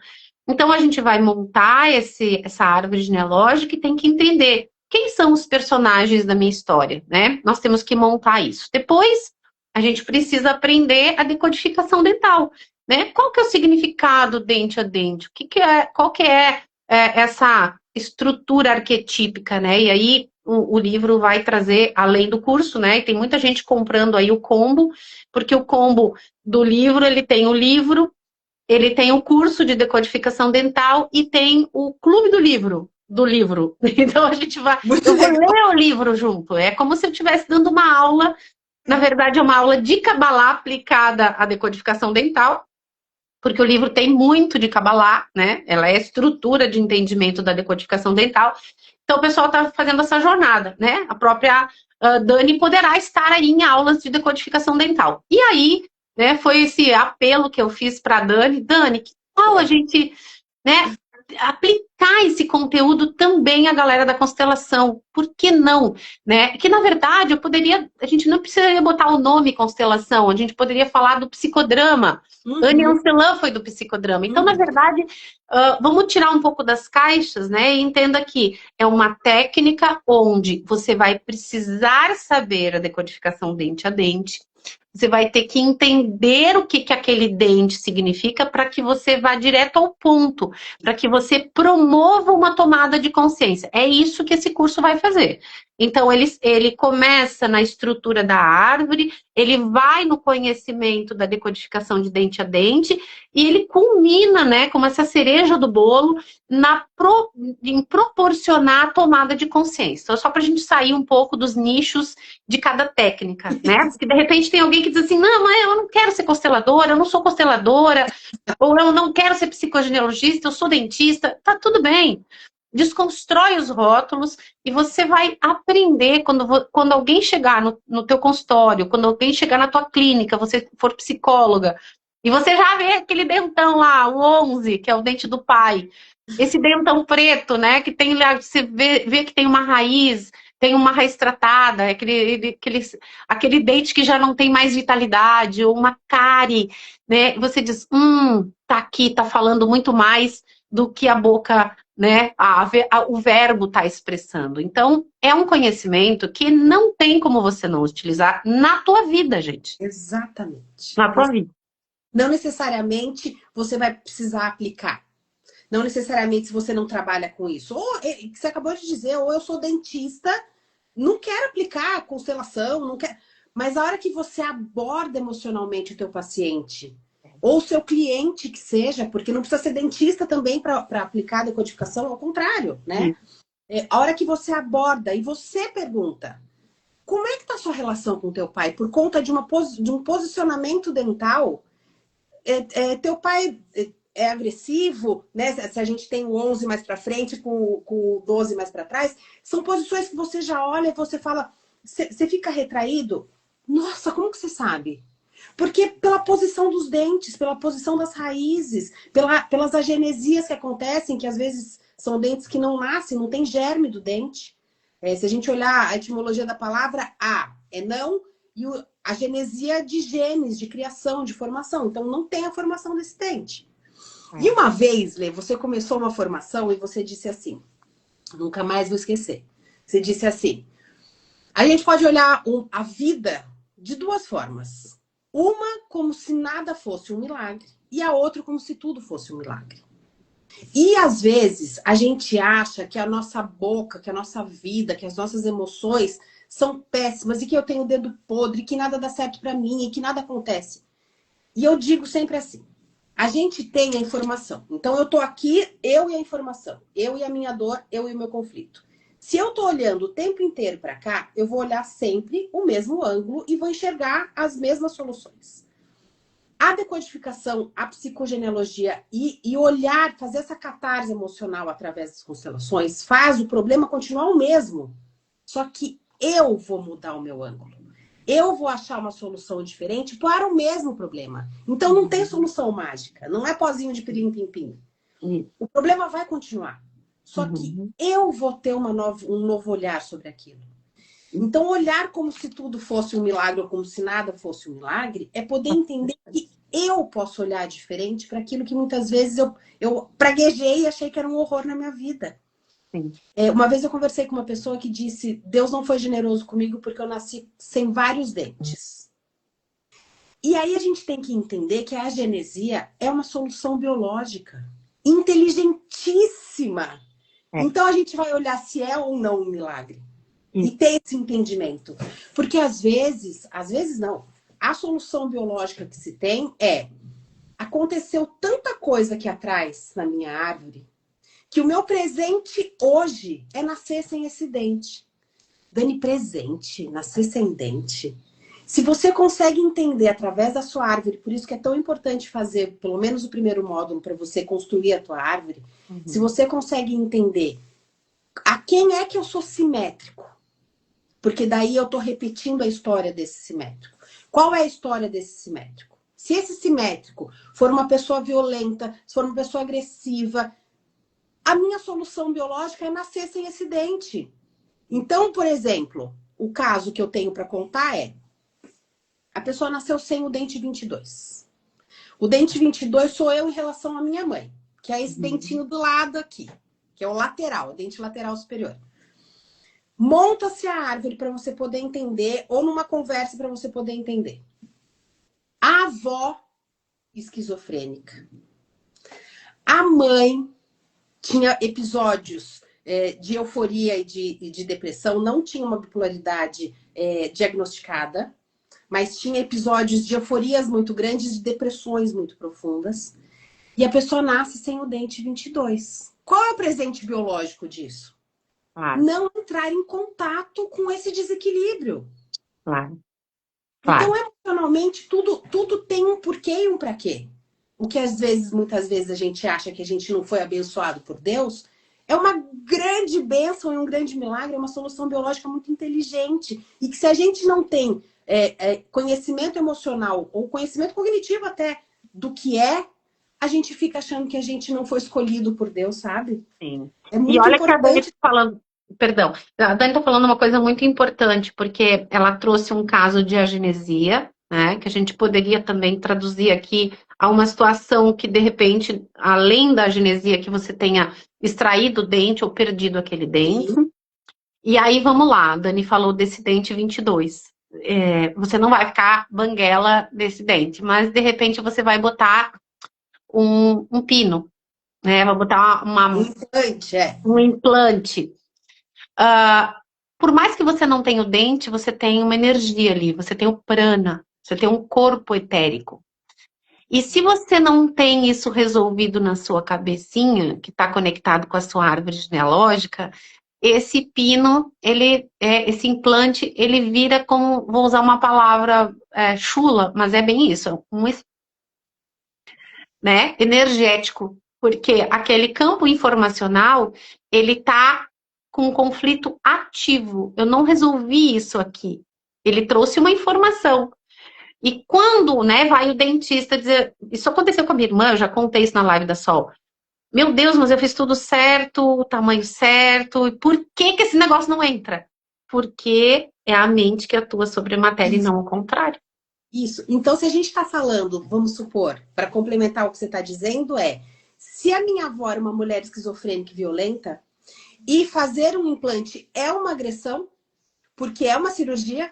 Então a gente vai montar essa árvore genealógica e tem que entender quem são os personagens da minha história, né? Nós temos que montar isso. Depois a gente precisa aprender a decodificação dental, né? Qual que é o significado dente a dente? Qual que é essa estrutura arquetípica, né? E aí o livro vai trazer, além do curso, né? E tem muita gente comprando aí o combo, porque o combo do livro, ele tem o livro, ele tem o curso de decodificação dental e tem o clube do livro. Então eu vou ler o livro junto. É como se eu estivesse dando uma aula. Na verdade, é uma aula de Kabbalah aplicada à decodificação dental, porque o livro tem muito de Kabbalah, né? Ela é estrutura de entendimento da decodificação dental. Então, o pessoal está fazendo essa jornada, né? A própria Dani poderá estar aí em aulas de decodificação dental. E aí, né, foi esse apelo que eu fiz para a Dani. Dani, que tal a gente, né, aplicar esse conteúdo também à galera da constelação? Por que não? Né? Que, na verdade, a gente não precisaria botar o nome constelação, a gente poderia falar do psicodrama. Anne Ancelan foi do psicodrama. Então, na verdade, vamos tirar um pouco das caixas, né? E entenda que é uma técnica onde você vai precisar saber a decodificação dente a dente. Você vai ter que entender o que aquele dente significa para que você vá direto ao ponto, para que você promova uma tomada de consciência. É isso que esse curso vai fazer. Então, ele começa na estrutura da árvore, ele vai no conhecimento da decodificação de dente a dente, e ele culmina, né, como essa cereja do bolo, em proporcionar a tomada de consciência. Então, só para a gente sair um pouco dos nichos de cada técnica, né? Porque, de repente, tem alguém que diz assim, não, mas eu não quero ser consteladora, eu não sou consteladora, ou eu não quero ser psicogenealogista, eu sou dentista. Tá tudo bem. Desconstrói os rótulos e você vai aprender quando alguém chegar no teu consultório, quando alguém chegar na tua clínica, você for psicóloga, e você já vê aquele dentão lá, o 11, que é o dente do pai. Esse dentão preto, né, que tem, você vê que tem uma raiz, tem uma raiz tratada, aquele dente que já não tem mais vitalidade, ou uma cárie, né? Você diz, tá aqui, tá falando muito mais do que a boca, né? O verbo tá expressando. Então, é um conhecimento que não tem como você não utilizar na tua vida, gente. Exatamente. Na tua vida. Não necessariamente você vai precisar aplicar. Não necessariamente se você não trabalha com isso. Ou, você acabou de dizer, ou eu sou dentista, não quero aplicar constelação, não quero... Mas a hora que você aborda emocionalmente o teu paciente, ou o seu cliente que seja, porque não precisa ser dentista também para aplicar a decodificação, ao contrário, né? A hora que você aborda e você pergunta, como é que tá a sua relação com teu pai? Por conta de um posicionamento dental, teu pai é agressivo, né? Se a gente tem o 11 mais para frente com o 12 mais para trás, são posições que você já olha e você fala, você fica retraído? Nossa, como que você sabe? Porque pela posição dos dentes, pela posição das raízes, pelas agenesias que acontecem, que às vezes são dentes que não nascem, não tem germe do dente. Se a gente olhar a etimologia da palavra, a é não, e a genesia de genes, de criação, de formação. Então, não tem a formação desse dente. E uma vez, Lê, você começou uma formação e você disse assim, nunca mais vou esquecer. Você disse assim, a gente pode olhar a vida de duas formas. Uma como se nada fosse um milagre e a outra como se tudo fosse um milagre. E às vezes a gente acha que a nossa boca, que a nossa vida, que as nossas emoções são péssimas e que eu tenho o dedo podre, que nada dá certo para mim e que nada acontece. E eu digo sempre assim, a gente tem a informação. Então eu tô aqui, eu e a informação, eu e a minha dor, eu e o meu conflito. Se eu tô olhando o tempo inteiro para cá, eu vou olhar sempre o mesmo ângulo e vou enxergar as mesmas soluções. A decodificação, a psicogenealogia e olhar, fazer essa catarse emocional através das constelações, faz o problema continuar o mesmo. Só que eu vou mudar o meu ângulo. Eu vou achar uma solução diferente para o mesmo problema. Então não tem solução mágica. Não é pozinho de pirim-pim-pim. O problema vai continuar. Só que eu vou ter um novo olhar sobre aquilo. Então, olhar como se tudo fosse um milagre ou como se nada fosse um milagre é poder entender que eu posso olhar diferente para aquilo que muitas vezes eu praguejei e achei que era um horror na minha vida. Uma vez eu conversei com uma pessoa que disse, Deus não foi generoso comigo porque eu nasci sem vários dentes. E aí a gente tem que entender que a agenesia é uma solução biológica inteligentíssima. Então a gente vai olhar se é ou não um milagre. E ter esse entendimento. Porque às vezes não. A solução biológica que se tem aconteceu tanta coisa aqui atrás na minha árvore que o meu presente hoje é nascer sem esse dente. Dani, presente, nascer sem dente. Se você consegue entender através da sua árvore, por isso que é tão importante fazer pelo menos o primeiro módulo para você construir a tua árvore, se você consegue entender a quem é que eu sou simétrico, porque daí eu tô repetindo a história desse simétrico. Qual é a história desse simétrico? Se esse simétrico for uma pessoa violenta, se for uma pessoa agressiva, a minha solução biológica é nascer sem esse dente. Então, por exemplo, o caso que eu tenho para contar é a pessoa nasceu sem o dente 22. O dente 22 sou eu em relação à minha mãe, que é esse dentinho do lado aqui, que é o lateral, o dente lateral superior. Monta-se a árvore para você poder entender, ou numa conversa para você poder entender. A avó, esquizofrênica. A mãe tinha episódios de euforia e de depressão, não tinha uma bipolaridade diagnosticada, mas tinha episódios de euforias muito grandes, de depressões muito profundas. E a pessoa nasce sem o dente 22. Qual é o presente biológico disso? Não entrar em contato com esse desequilíbrio. Então, emocionalmente, tudo tem um porquê e um pra quê. O que muitas vezes a gente acha que a gente não foi abençoado por Deus, é uma grande bênção e um grande milagre, é uma solução biológica muito inteligente. E que se a gente não tem conhecimento emocional ou conhecimento cognitivo até do que a gente fica achando que a gente não foi escolhido por Deus, sabe? Sim. É muito E olha importante. que a Dani tá falando, perdão, a Dani tá falando uma coisa muito importante, porque ela trouxe um caso de agenesia, né, que a gente poderia também traduzir aqui a uma situação que, de repente, além da agenesia, que você tenha extraído o dente ou perdido aquele dente. Sim. E aí, vamos lá, a Dani falou desse dente 22. Você não vai ficar banguela desse dente, mas, de repente, você vai botar um pino. né? Vou botar Um implante, um implante. Por mais que você não tenha o dente, você tem uma energia ali, você tem o prana, você tem um corpo etérico. E se você não tem isso resolvido na sua cabecinha, que está conectado com a sua árvore genealógica, esse pino, esse implante, ele vira como, vou usar uma palavra chula, mas é bem isso, né, energético, porque aquele campo informacional, ele está com um conflito ativo. Eu não resolvi isso aqui. Ele trouxe uma informação. E quando, né, vai o dentista dizer, isso aconteceu com a minha irmã, eu já contei isso na live da Sol. Meu Deus, mas eu fiz tudo certo, o tamanho certo, e por que que esse negócio não entra? Porque é a mente que atua sobre a matéria e não o contrário. Isso. Então, se a gente está falando, vamos supor, para complementar o que você está dizendo, se a minha avó era uma mulher esquizofrênica e violenta, e fazer um implante é uma agressão, porque é uma cirurgia,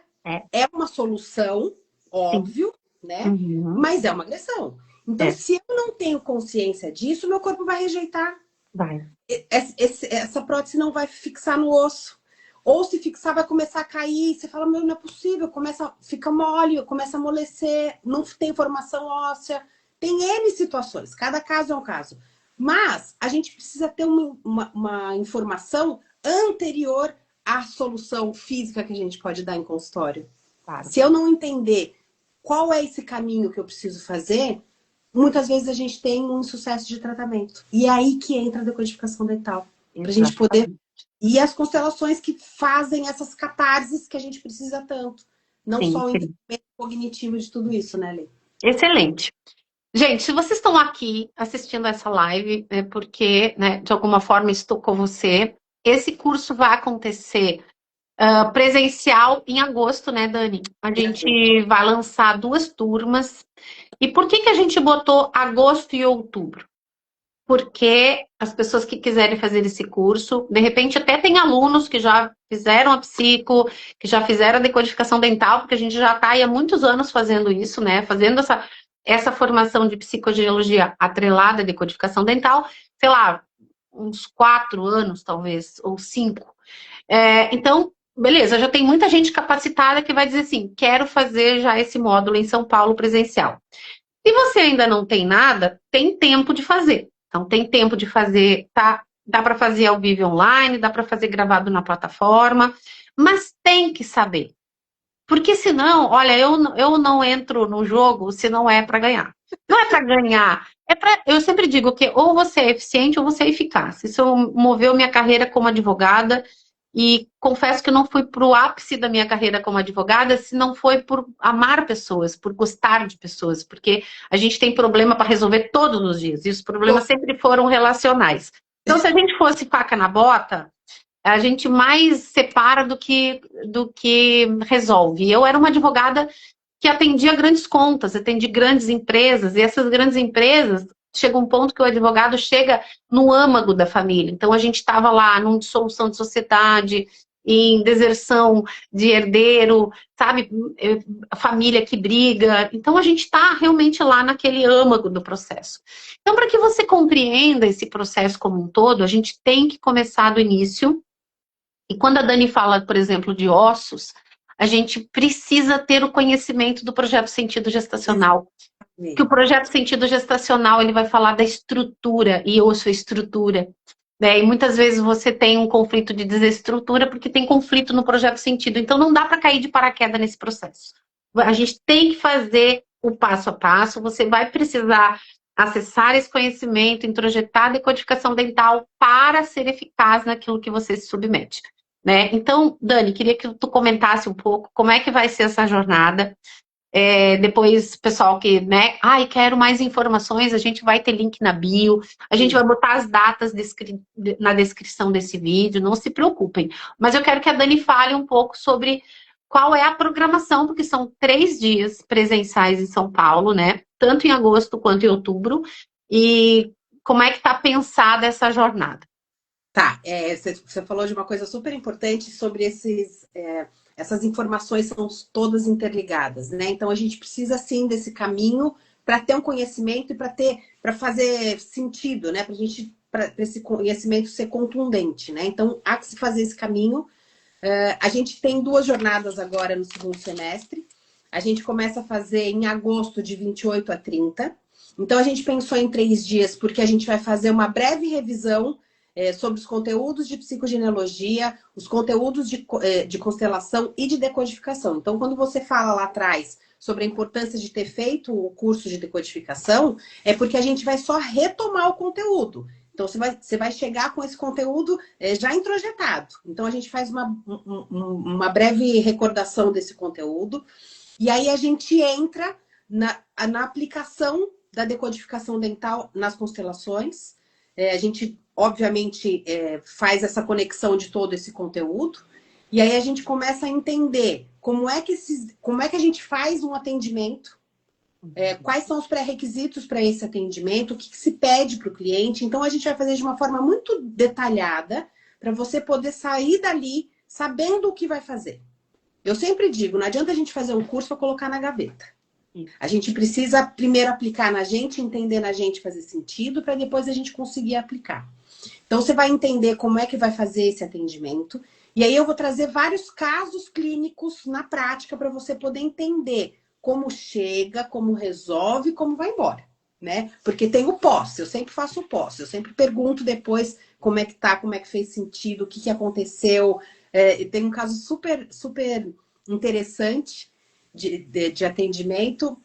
é uma solução, óbvio, né? Uhum. Mas é uma agressão. Então, se eu não tenho consciência disso, meu corpo vai rejeitar. Vai. Essa prótese não vai fixar no osso. Ou se fixar, vai começar a cair. Você fala, meu, não é possível. Fica mole, começa a amolecer, não tem formação óssea. Tem N situações. Cada caso é um caso. Mas a gente precisa ter uma informação anterior à solução física que a gente pode dar em consultório. Claro. Se eu não entender qual é esse caminho que eu preciso fazer, muitas vezes a gente tem um insucesso de tratamento. E é aí que entra a decodificação dental. Para a gente poder... E as constelações que fazem essas catarses que a gente precisa tanto. Não Sim, só o entendimento cognitivo de tudo isso, né, Lê? Excelente. Gente, se vocês estão aqui assistindo essa live, é porque, né, de alguma forma estou com você, esse curso vai acontecer presencial em agosto, né, Dani? A gente vai lançar 2 turmas. E por que que a gente botou agosto e outubro? Porque as pessoas que quiserem fazer esse curso, de repente até tem alunos que já fizeram a psico, que já fizeram a decodificação dental, porque a gente já está há muitos anos fazendo isso, né? Fazendo essa formação de psicogeologia atrelada à decodificação dental, sei lá, uns 4 anos, talvez, ou 5. Então, beleza, já tem muita gente capacitada que vai dizer assim, quero fazer já esse módulo em São Paulo presencial. Se você ainda não tem nada, tem tempo de fazer. Então, tem tempo de fazer, tá? Dá para fazer ao vivo online, dá para fazer gravado na plataforma, mas tem que saber. Porque senão, olha, eu não entro no jogo se não é para ganhar. Não é para ganhar, eu sempre digo que ou você é eficiente ou você é eficaz. Isso moveu minha carreira como advogada e confesso que não fui para o ápice da minha carreira como advogada se não foi por amar pessoas, por gostar de pessoas, porque a gente tem problema para resolver todos os dias e os problemas sempre foram relacionais. Então, se a gente fosse faca na bota, a gente mais separa do que resolve. Eu era uma advogada que atendia grandes contas, atendia grandes empresas, e essas grandes empresas, chega um ponto que o advogado chega no âmago da família. Então, a gente estava lá numa dissolução de sociedade, em deserção de herdeiro, sabe? A família que briga. Então, a gente está realmente lá naquele âmago do processo. Então, para que você compreenda esse processo como um todo, a gente tem que começar do início. E quando a Dani fala, por exemplo, de ossos, a gente precisa ter o conhecimento do projeto sentido gestacional. Que o projeto sentido gestacional ele vai falar da estrutura, e osso é estrutura. Né? E muitas vezes você tem um conflito de desestrutura porque tem conflito no projeto sentido. Então não dá para cair de paraquedas nesse processo. A gente tem que fazer o passo a passo, você vai precisar acessar esse conhecimento, introjetar a decodificação dental para ser eficaz naquilo que você se submete. Né? Então, Dani, queria que tu comentasse um pouco como é que vai ser essa jornada. Depois, pessoal que, né, quero mais informações, a gente vai ter link na bio, a gente vai botar as datas na descrição desse vídeo, não se preocupem. Mas eu quero que a Dani fale um pouco sobre qual é a programação, porque são 3 dias presenciais em São Paulo, né? Tanto em agosto quanto em outubro. E como é que está pensada essa jornada? Tá, você falou de uma coisa super importante sobre essas informações são todas interligadas, né? Então a gente precisa sim desse caminho para ter um conhecimento e para fazer sentido, né? Para esse conhecimento ser contundente, né? Então, há que se fazer esse caminho. A gente tem 2 jornadas agora no segundo semestre. A gente começa a fazer em agosto, de 28 a 30. Então, a gente pensou em 3 dias, porque a gente vai fazer uma breve revisão sobre os conteúdos de psicogenealogia, os conteúdos de constelação e de decodificação. Então, quando você fala lá atrás sobre a importância de ter feito o curso de decodificação, é porque a gente vai só retomar o conteúdo. Então, você vai chegar com esse conteúdo já introjetado. Então, a gente faz uma breve recordação desse conteúdo. E aí, a gente entra na aplicação da decodificação dental nas constelações. A gente, obviamente, faz essa conexão de todo esse conteúdo. E aí, a gente começa a entender como é que a gente faz um atendimento, quais são os pré-requisitos para esse atendimento, o que se pede para o cliente. Então, a gente vai fazer de uma forma muito detalhada para você poder sair dali sabendo o que vai fazer. Eu sempre digo, não adianta a gente fazer um curso para colocar na gaveta. A gente precisa primeiro aplicar na gente, entender na gente, fazer sentido, para depois a gente conseguir aplicar. Então, você vai entender como é que vai fazer esse atendimento. E aí eu vou trazer vários casos clínicos na prática para você poder entender como chega, como resolve, como vai embora, né? Porque tem o pós, eu sempre faço o pós, eu sempre pergunto depois como é que tá, como é que fez sentido, o que aconteceu. Tem um caso super, super interessante de atendimento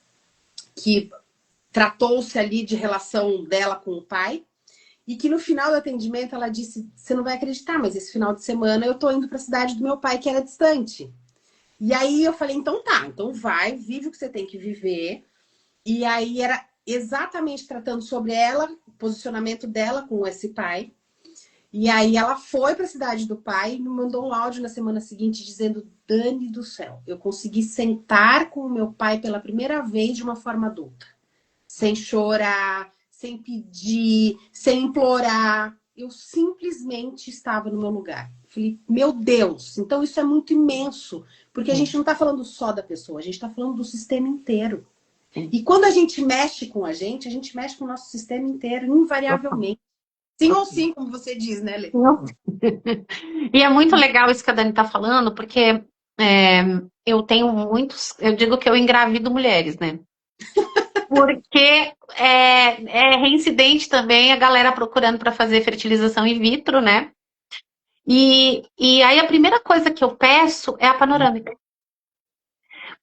que tratou-se ali de relação dela com o pai e que no final do atendimento ela disse, você não vai acreditar, mas esse final de semana eu tô indo para a cidade do meu pai, que era distante. E aí eu falei, então tá, então vai, vive o que você tem que viver. E aí era exatamente tratando sobre ela, o posicionamento dela com esse pai. E aí ela foi para a cidade do pai e me mandou um áudio na semana seguinte dizendo, Dani do céu, eu consegui sentar com o meu pai pela primeira vez de uma forma adulta. Sem chorar, sem pedir, sem implorar. Eu simplesmente estava no meu lugar. Falei, meu Deus, então isso é muito imenso. Porque a gente não está falando só da pessoa, a gente está falando do sistema inteiro. E quando a gente mexe com a gente mexe com o nosso sistema inteiro, invariavelmente. Sim ou sim, como você diz, né, Lê? E é muito legal isso que a Dani está falando, porque eu tenho muitos... Eu digo que eu engravido mulheres, né? Porque é reincidente também a galera procurando para fazer fertilização in vitro, né? E aí a primeira coisa que eu peço é a panorâmica.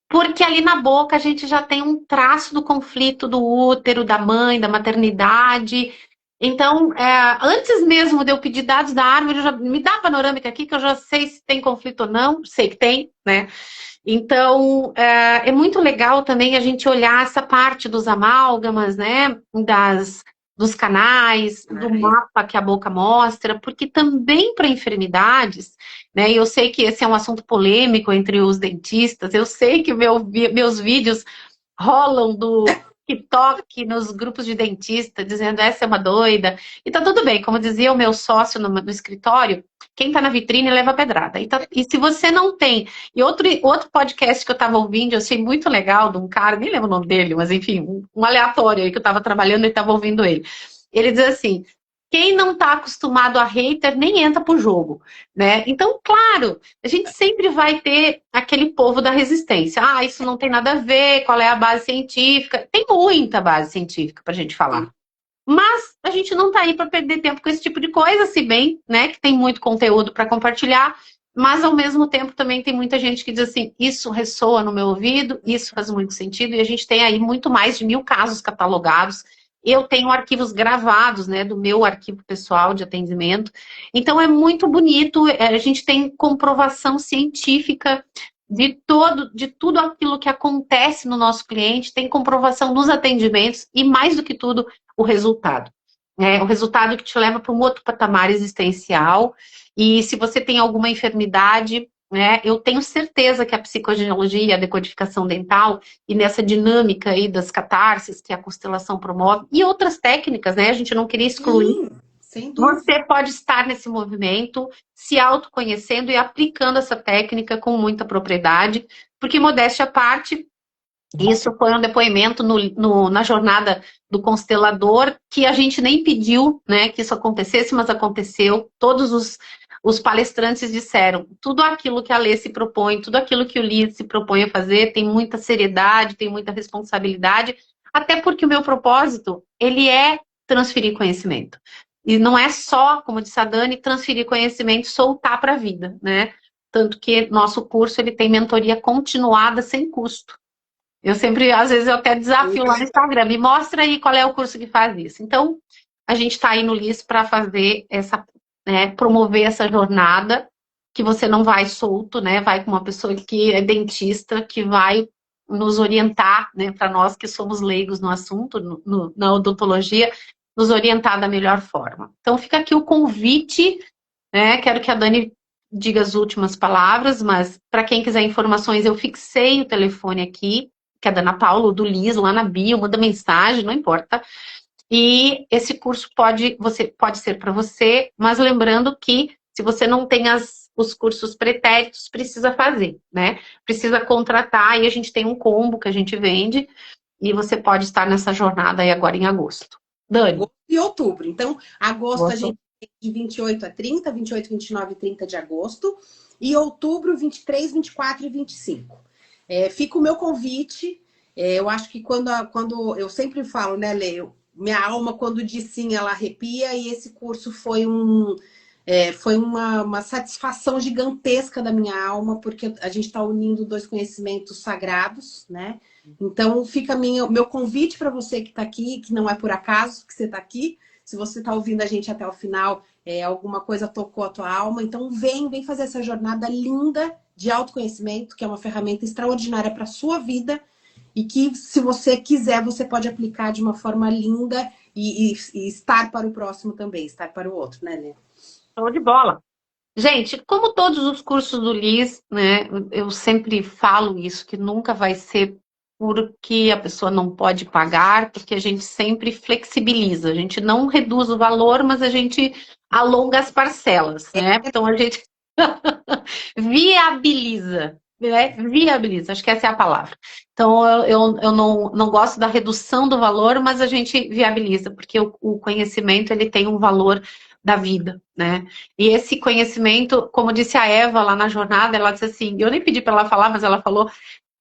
Porque ali na boca a gente já tem um traço do conflito do útero, da mãe, da maternidade. Então, antes mesmo de eu pedir dados da árvore, já me dá a panorâmica aqui, que eu já sei se tem conflito ou não. Sei que tem, né? Então, é muito legal também a gente olhar essa parte dos amálgamas, né? Dos canais, do mapa que a boca mostra, porque também para enfermidades, né? Eu sei que esse é um assunto polêmico entre os dentistas, eu sei que meus vídeos rolam do TikTok nos grupos de dentista, dizendo essa é uma doida. E tá tudo bem, como dizia o meu sócio no escritório, quem tá na vitrine leva pedrada. E se você não tem... E outro podcast que eu tava ouvindo, eu achei muito legal, de um cara, nem lembro o nome dele, mas enfim, um aleatório aí que eu tava trabalhando e tava ouvindo ele. Ele diz assim, quem não tá acostumado a hater nem entra pro jogo, né? Então, claro, a gente sempre vai ter aquele povo da resistência. Ah, isso não tem nada a ver, qual é a base científica? Tem muita base científica pra gente falar. Mas a gente não tá aí para perder tempo com esse tipo de coisa, se bem, né, que tem muito conteúdo para compartilhar, mas ao mesmo tempo também tem muita gente que diz assim, isso ressoa no meu ouvido, isso faz muito sentido, e a gente tem aí muito mais de 1000 casos catalogados. Eu tenho arquivos gravados, né, do meu arquivo pessoal de atendimento. Então é muito bonito, a gente tem comprovação científica de tudo aquilo que acontece no nosso cliente, tem comprovação nos atendimentos e, mais do que tudo, o resultado. O resultado que te leva para um outro patamar existencial. E se você tem alguma enfermidade, né, eu tenho certeza que a psicogenealogia e a decodificação dental, e nessa dinâmica aí das catarses que a constelação promove, e outras técnicas, né, a gente não queria excluir. Sem dúvida. Você pode estar nesse movimento, se autoconhecendo e aplicando essa técnica com muita propriedade, porque, modéstia à parte, Isso foi um depoimento na jornada do Constelador, que a gente nem pediu, né, que isso acontecesse, mas aconteceu. Todos os palestrantes disseram, tudo aquilo que a Lê se propõe, tudo aquilo que o Li se propõe a fazer, tem muita seriedade, tem muita responsabilidade, até porque o meu propósito, ele é transferir conhecimento. E não é só, como disse a Dani, transferir conhecimento, soltar para a vida, né? Tanto que nosso curso, ele tem mentoria continuada sem custo. Eu sempre, às vezes, eu até desafio lá no Instagram, me mostra aí qual é o curso que faz isso. Então, a gente está aí no LIS para fazer essa, né, promover essa jornada, que você não vai solto, né? Vai com uma pessoa que é dentista, que vai nos orientar, né, para nós que somos leigos no assunto, na odontologia, nos orientar da melhor forma. Então, fica aqui o convite, né? Quero que a Dani diga as últimas palavras, mas para quem quiser informações, eu fixei o telefone aqui, que é da Ana Paula, do Liz, lá na bio, manda mensagem, não importa. E esse curso pode ser para você, mas lembrando que se você não tem os cursos pretéritos, precisa fazer, né? Precisa contratar, e a gente tem um combo que a gente vende, e você pode estar nessa jornada aí agora em agosto. Dani. E outubro. Então, agosto a gente tem de 28 a 30, 28, 29 e 30 de agosto. E outubro, 23, 24 e 25. Fica o meu convite. Eu acho que quando eu sempre falo, né, Lê? Minha alma, quando diz sim, ela arrepia. E esse curso foi uma satisfação gigantesca da minha alma, porque a gente está unindo dois conhecimentos sagrados, né? Então, fica meu convite para você que está aqui, que não é por acaso que você está aqui. Se você está ouvindo a gente até o final, alguma coisa tocou a tua alma. Então, vem fazer essa jornada linda de autoconhecimento, que é uma ferramenta extraordinária para a sua vida e que, se você quiser, você pode aplicar de uma forma linda e estar para o próximo também, estar para o outro, né, Lê? Show de bola. Gente, como todos os cursos do LIS, né, eu sempre falo isso, que nunca vai ser porque a pessoa não pode pagar, porque a gente sempre flexibiliza, a gente não reduz o valor, mas a gente alonga as parcelas, né? Então a gente viabiliza, né? Viabiliza, acho que essa é a palavra. Então eu não gosto da redução do valor, mas a gente viabiliza, porque o conhecimento ele tem um valor da vida, né? E esse conhecimento, como disse a Eva lá na jornada, ela disse assim, eu nem pedi para ela falar, mas ela falou,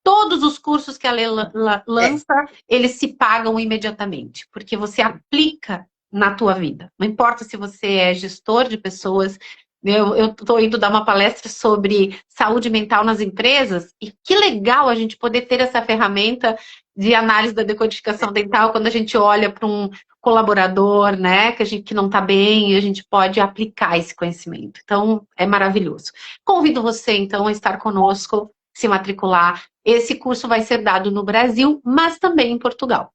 todos os cursos que ela lança, eles se pagam imediatamente, porque você aplica na tua vida. Não importa se você é gestor de pessoas, eu estou indo dar uma palestra sobre saúde mental nas empresas, e que legal a gente poder ter essa ferramenta de análise da decodificação dental quando a gente olha para um colaborador, né, que não está bem, e a gente pode aplicar esse conhecimento. Então, é maravilhoso. Convido você, então, a estar conosco, se matricular. Esse curso vai ser dado no Brasil, mas também em Portugal.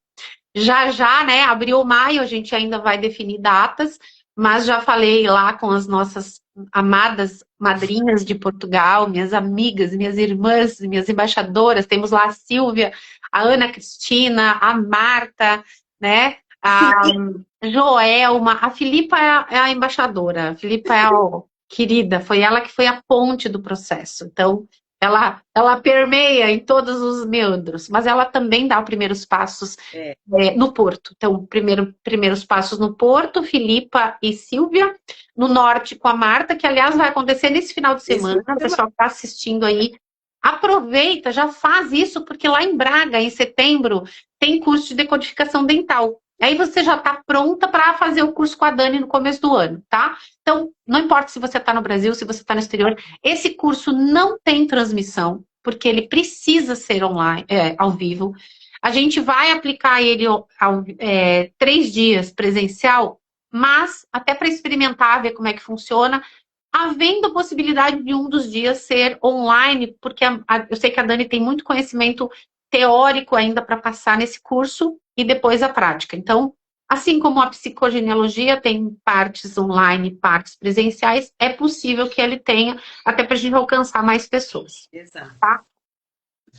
Já, né, abril, maio, a gente ainda vai definir datas, mas já falei lá com as nossas amadas madrinhas de Portugal, minhas amigas, minhas irmãs, minhas embaixadoras, temos lá a Silvia, a Ana Cristina, a Marta, né, a Joelma, a Filipa é a embaixadora, a Filipa é a querida, foi ela que foi a ponte do processo, então ela permeia em todos os meandros, mas ela também dá os primeiros passos no Porto. Então, primeiros passos no Porto, Filipa e Silvia. No Norte com a Marta, que aliás vai acontecer nesse final de semana. O pessoal que está assistindo aí, aproveita, já faz isso, porque lá em Braga, em setembro, tem curso de decodificação dental. Aí você já está pronta para fazer o curso com a Dani no começo do ano, tá? Então, não importa se você está no Brasil, se você está no exterior, esse curso não tem transmissão, porque ele precisa ser online, ao vivo. A gente vai aplicar ele 3 dias presencial, mas até para experimentar, ver como é que funciona, havendo a possibilidade de um dos dias ser online, porque eu sei que a Dani tem muito conhecimento teórico ainda para passar nesse curso e depois a prática. Então, assim como a psicogenealogia tem partes online, partes presenciais, é possível que ele tenha, até para a gente alcançar mais pessoas. Exato. Tá?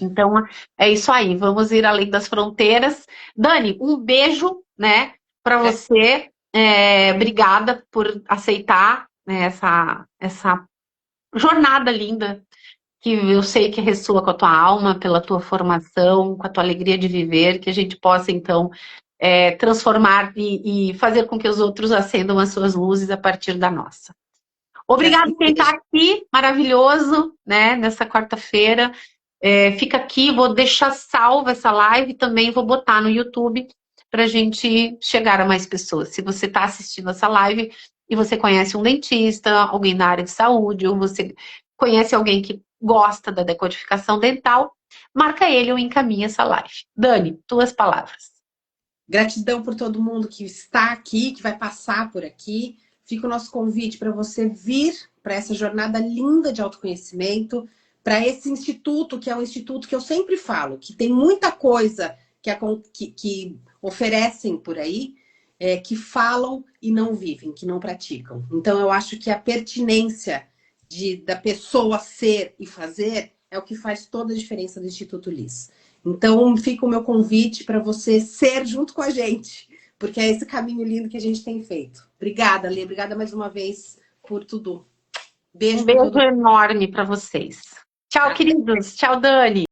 Então, é isso aí. Vamos ir além das fronteiras. Dani, um beijo, né, para você. Obrigada por aceitar, né, essa jornada linda que eu sei que ressoa com a tua alma, pela tua formação, com a tua alegria de viver, que a gente possa, então, transformar e fazer com que os outros acendam as suas luzes a partir da nossa. Que Obrigada assim por quem está seja. aqui, maravilhoso, né, nessa quarta-feira. Fica aqui, vou deixar salva essa live, também vou botar no YouTube para a gente chegar a mais pessoas. Se você está assistindo essa live e você conhece um dentista, alguém da área de saúde, ou você conhece alguém que gosta da decodificação dental, marca ele ou encaminha essa live. Dani, tuas palavras. Gratidão por todo mundo que está aqui, que vai passar por aqui. Fica o nosso convite para você vir para essa jornada linda de autoconhecimento, para esse instituto, que é um instituto que eu sempre falo, que tem muita coisa que oferecem por aí, que falam e não vivem, que não praticam. Então, eu acho que a pertinência da pessoa ser e fazer é o que faz toda a diferença do Instituto Liz. Então, fica o meu convite para você ser junto com a gente, porque é esse caminho lindo que a gente tem feito. Obrigada, Lê. Obrigada mais uma vez por tudo. Um Beijo para beijo todo mundo. enorme para vocês. Tchau, Até. queridos. Tchau, Dani.